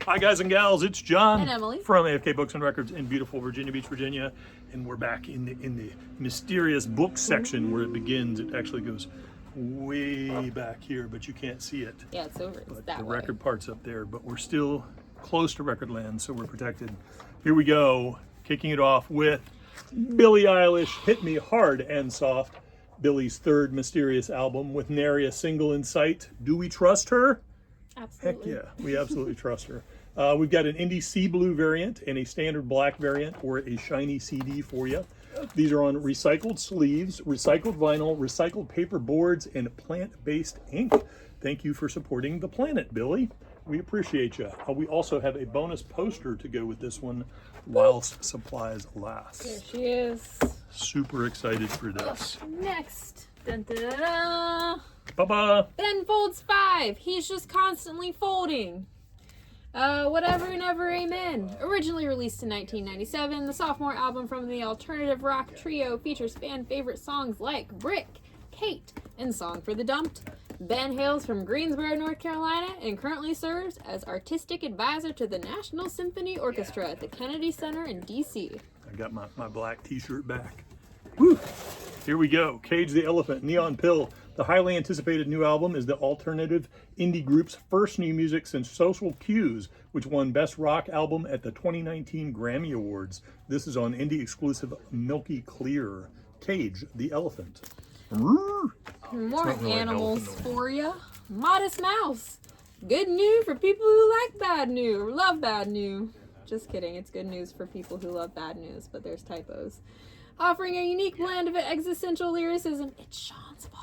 Hi guys and gals, it's John and Emily from AFK Books and Records in beautiful Virginia Beach, Virginia, and we're back in the mysterious book section where it begins. It actually goes way back here, but you can't see it. Yeah, it's over. It's But that the way. record part's up there, but we're still close to record land, so we're protected. Here we go, kicking it off with Billie Eilish, Hit Me Hard and Soft, Billie's third mysterious album with nary a single in sight. Do we trust her? Absolutely. Heck yeah, we absolutely trust her. We've got an indie sea blue variant and a standard black variant, or a shiny CD for you. These are on recycled sleeves, recycled vinyl, recycled paper boards, and plant-based ink. Thank you for supporting the planet, Billie. We appreciate you. We also have a bonus poster to go with this one whilst supplies last. There she is. Super excited for this. Next. Dun, dun, dun, dun. Bye-bye. Ben folds 5. He's just constantly folding. Whatever, never, amen. Originally released in 1997, the sophomore album from the alternative rock trio features fan favorite songs like Brick, Kate, and Song for the Dumped. Ben hails from Greensboro, North Carolina, and currently serves as artistic advisor to the National Symphony Orchestra at the Kennedy Center in D.C. I got my black t-shirt back. Woo! Here we go. Cage the Elephant, Neon Pill. The highly anticipated new album is the alternative indie group's first new music since Social Cues, which won Best Rock Album at the 2019 Grammy Awards. This is on indie exclusive Milky Clear. Cage the Elephant. More really animals elephant for you. Modest Mouse. Good news for people who like bad news or love bad news. Just kidding. It's good news for people who love bad news, but there's typos. Offering a unique blend of existential lyricism. It's Sean's fault.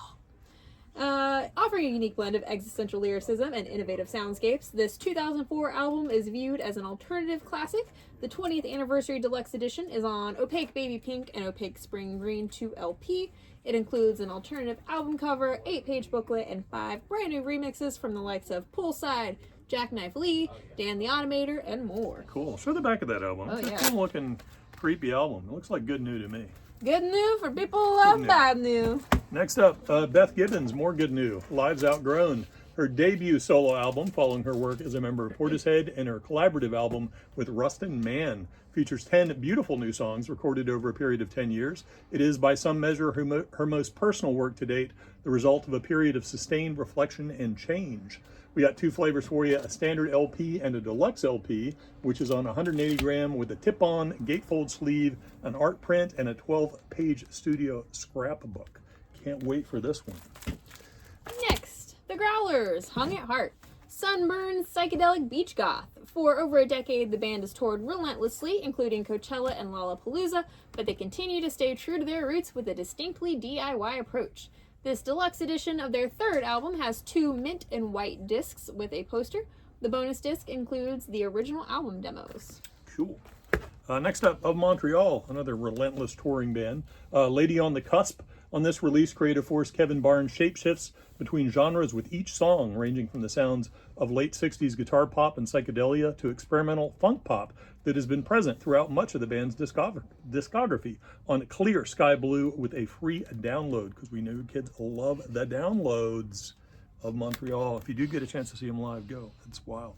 Offering a unique blend of existential lyricism and innovative soundscapes, this 2004 album is viewed as an alternative classic. The 20th Anniversary Deluxe Edition is on Opaque Baby Pink and Opaque Spring Green 2 LP. It includes an alternative album cover, 8-page booklet, and 5 brand new remixes from the likes of Poolside, Jackknife Lee, Dan the Automator, and more. Cool. Show the back of that album. Oh, It's a yeah. cool looking, creepy album. It looks like good news to me. Good news for people who love news. bad news. Next up, Beth Gibbons, more good news. Lives Outgrown, her debut solo album following her work as a member of Portishead, and her collaborative album with Rustin Mann features 10 beautiful new songs recorded over a period of 10 years. It is, by some measure, her most personal work to date, the result of a period of sustained reflection and change. We got 2 flavors for you, a standard LP and a deluxe LP, which is on 180 gram with a tip-on, gatefold sleeve, an art print, and a 12-page studio scrapbook. Can't wait for this one. Next, The Growlers, Hung at Heart. Sunburned psychedelic beach goth. For over a decade, the band has toured relentlessly, including Coachella and Lollapalooza, but they continue to stay true to their roots with a distinctly DIY approach. This deluxe edition of their third album has 2 mint and white discs with a poster. The bonus disc includes the original album demos. Cool. Next up, Of Montreal, another relentless touring band. Lady on the Cusp. On this release, creative force Kevin Barnes shapeshifts between genres with each song, ranging from the sounds of late 60s guitar pop and psychedelia to experimental funk pop that has been present throughout much of the band's discography on Clear Sky Blue with a free download, because we know kids love the downloads. Of Montreal. If you do get a chance to see them live, go. It's wild.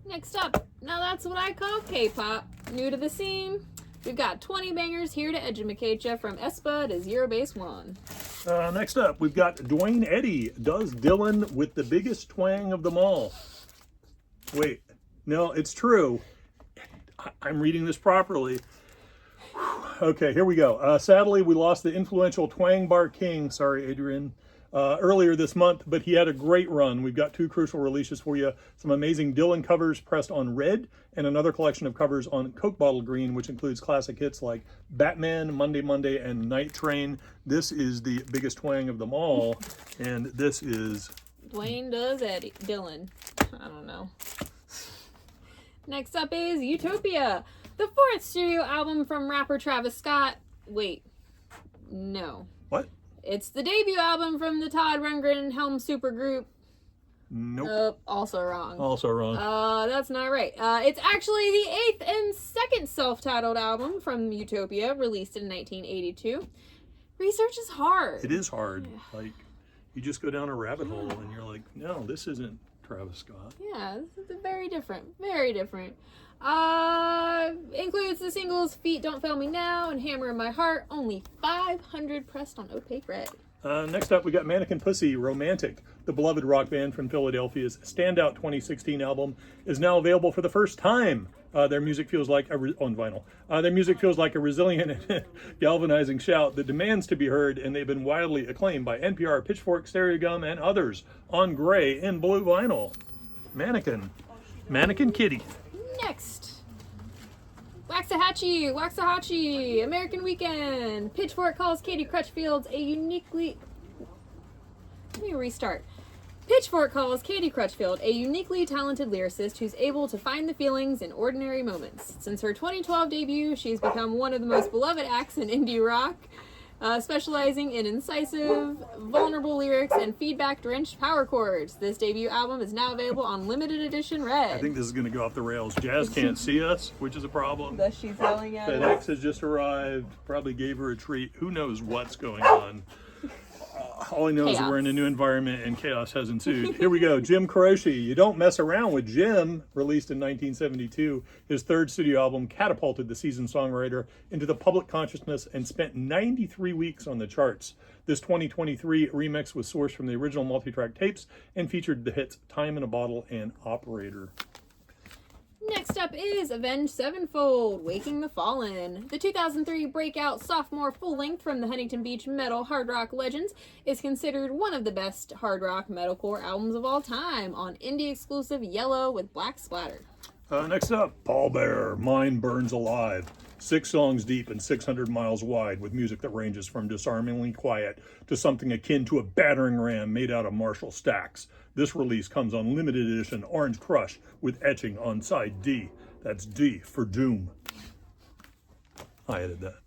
Next up, now that's what I call K-pop. New to the scene, we've got 20 bangers here to educate you from Espa to Zero Base One. Next up, we've got Dwayne Eddy does Dylan with the biggest twang of them all. Wait, no, it's true. I'm reading this properly. Okay, here we go. Sadly, we lost the influential twang bar king. Sorry, Adrian. Earlier this month, but he had a great run. We've got 2 crucial releases for you. Some amazing Dylan covers pressed on red, and another collection of covers on Coke Bottle Green, which includes classic hits like Batman, Monday Monday, and Night Train. This is the biggest twang of them all, and this is... Dwayne does Eddie. Dylan. I don't know. Next up is Utopia, the 4th studio album from rapper Travis Scott. Wait. No. What? It's the debut album from the Todd Rundgren Helm supergroup. Nope. Also wrong. Also wrong. That's not right. It's actually the 8th and second self-titled album from Utopia, released in 1982. Research is hard. It is hard. Like, you just go down a rabbit hole and you're like, no, this isn't Travis Scott. Yeah, this is very different. Very different. Includes the singles Feet Don't Fail Me Now and Hammer in My Heart. Only 500 pressed on opaque red. Next up, we got Mannequin Pussy, Romantic. The beloved rock band from Philadelphia's standout 2016 album is now available for the first time. Their music feels like on vinyl. Their music feels like a resilient and galvanizing shout that demands to be heard, and they've been widely acclaimed by NPR, Pitchfork, Stereogum, and others on gray and blue vinyl. Mannequin Kitty. Next, Waxahachie, American Weekend. Pitchfork calls Katie Crutchfield a uniquely... Let me restart. Pitchfork calls Katie Crutchfield a uniquely talented lyricist who's able to find the feelings in ordinary moments. Since her 2012 debut, she's become one of the most beloved acts in indie rock, specializing in incisive, vulnerable lyrics and feedback-drenched power chords. This debut album is now available on limited edition red. I think this is going to go off the rails. Jazz can't see us, which is a problem. Thus she's yelling at us. FedEx has just arrived, probably gave her a treat. Who knows what's going on? All I know is we're in a new environment and chaos has ensued. Here we go. Jim Croce, You Don't Mess Around with Jim, released in 1972. His third studio album catapulted the seasoned songwriter into the public consciousness and spent 93 weeks on the charts. This 2023 remix was sourced from the original multi-track tapes and featured the hits Time in a Bottle and Operator. Next up is Avenged Sevenfold, Waking the Fallen. The 2003 breakout sophomore full-length from the Huntington Beach metal hard rock legends is considered one of the best hard rock metalcore albums of all time on indie-exclusive yellow with black splatter. Next up, Paul Bearer, Mine Burns Alive. 6 songs deep and 600 miles wide with music that ranges from disarmingly quiet to something akin to a battering ram made out of Marshall stacks. This release comes on limited edition Orange Crush with etching on side D. That's D for Doom. I added that.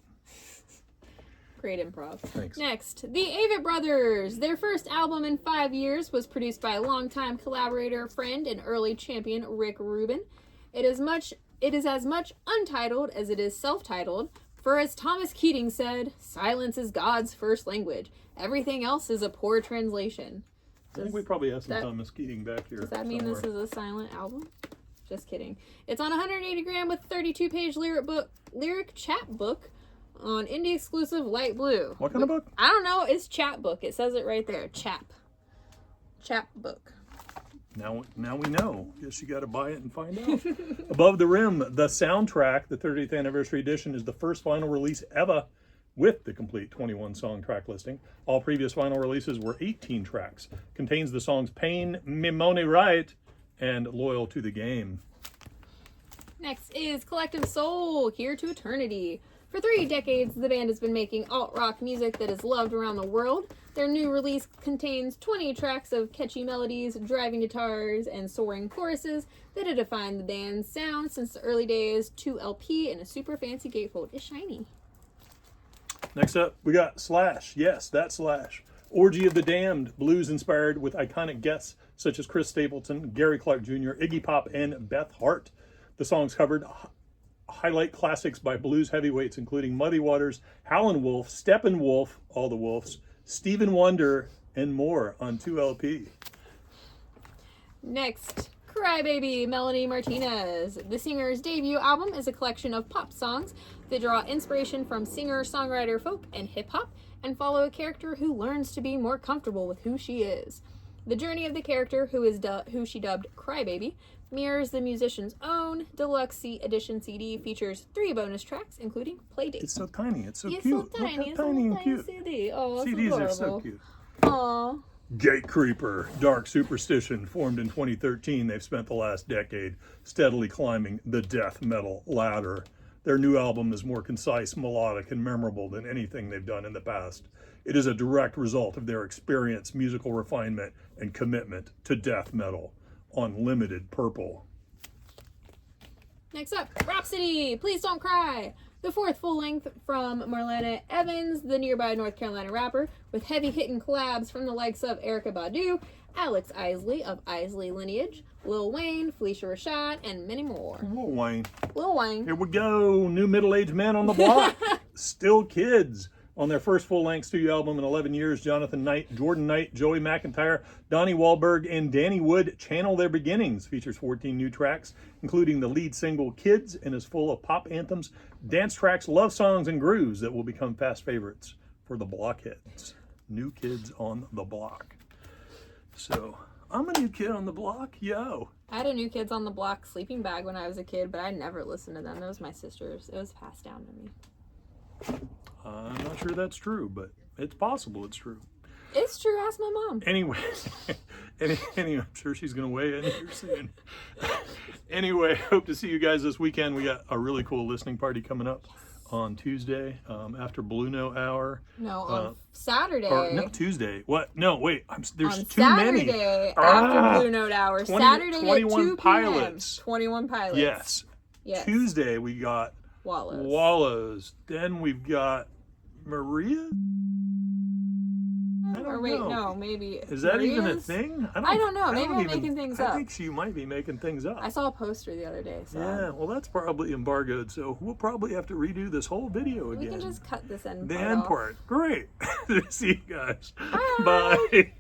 Great improv. Thanks. Next, the Avett Brothers. Their first album in 5 years was produced by longtime collaborator, friend, and early champion Rick Rubin. It is as much untitled as it is self-titled, for as Thomas Keating said, silence is God's first language. Everything else is a poor translation. I think we probably have some Thomas Keating back here. Does that mean somewhere. this is a silent album? Just kidding. It's on 180 gram with 32-page lyric chapbook on indie exclusive light blue. What kind of book? I don't know. It's chapbook. It says it right there. Chapbook. Now we know. Guess you got to buy it and find out. Above the Rim, the soundtrack, the 30th anniversary edition, is the first vinyl release ever with the complete 21-song track listing. All previous vinyl releases were 18 tracks. Contains the songs Pain, Me Money Right, and Loyal to the Game. Next is Collective Soul, Here to Eternity. For 3 decades, the band has been making alt-rock music that is loved around the world. Their new release contains 20 tracks of catchy melodies, driving guitars, and soaring choruses that have defined the band's sound since the early days. 2 LP and a super fancy gatefold. It's shiny. Next up, we got Slash. Yes, that's Slash. Orgy of the Damned, blues inspired with iconic guests such as Chris Stapleton, Gary Clark Jr., Iggy Pop, and Beth Hart. The songs covered highlight classics by blues heavyweights including Muddy Waters, Howlin' Wolf, Steppenwolf, all the Wolves, Stephen Wonder, and more on 2 LP. Next, Crybaby, Melanie Martinez. The singer's debut album is a collection of pop songs that draw inspiration from singer, songwriter, folk, and hip-hop, and follow a character who learns to be more comfortable with who she is. The journey of the character, who she dubbed Crybaby, mirrors the musician's own deluxe edition CD, features 3 bonus tracks, including Playdate. It's so tiny. It's so It's cute. so tiny. Look It's how tiny a and tiny cute. CD. Oh, it's CDs adorable. are so cute. Aw. Gate Creeper, Dark Superstition, formed in 2013. They've spent the last decade steadily climbing the death metal ladder. Their new album is more concise, melodic, and memorable than anything they've done in the past. It is a direct result of their experience, musical refinement, and commitment to death metal on Limited Purple. Next up, Rhapsody, Please Don't Cry. The 4th full-length from Marlena Evans, the nearby North Carolina rapper, with heavy-hitting collabs from the likes of Erykah Badu, Alex Isley of Isley Lineage, Lil Wayne, Felicia Rashad, and many more. Lil Wayne. Lil Wayne. Here we go. New middle-aged men on the block. Still kids. On their first full-length studio album in 11 years, Jonathan Knight, Jordan Knight, Joey McIntyre, Donnie Wahlberg, and Danny Wood channel their beginnings. Features 14 new tracks, including the lead single Kids, and is full of pop anthems, dance tracks, love songs, and grooves that will become fast favorites for the blockheads. New Kids on the Block. So, I'm a new kid on the block, yo. I had a New Kids on the Block sleeping bag when I was a kid, but I never listened to them. It was my sister's. It was passed down to me. I'm not sure that's true, but it's possible it's true. It's true. Ask my mom. Anyway, I'm sure she's going to weigh in here soon. Anyway, hope to see you guys this weekend. We got a really cool listening party coming up on Tuesday after Blue Note Hour. No, on Saturday. Or, no, Tuesday. What? No, wait. There's on too Saturday, many. After Blue Note Hour. Saturday 21 at 2 pilots. p.m. 21 pilots. Yes. Tuesday we got Wallows. Then we've got Maria. Or wait, no, maybe. Is that Maria's? even a thing? I don't know. Maybe I'm making things up. I think she might be making things up. I saw a poster the other day. So. Yeah, well, that's probably embargoed, so we'll probably have to redo this whole video again. We can just cut this end The part end off. part. Great. See you guys. Bye. Bye.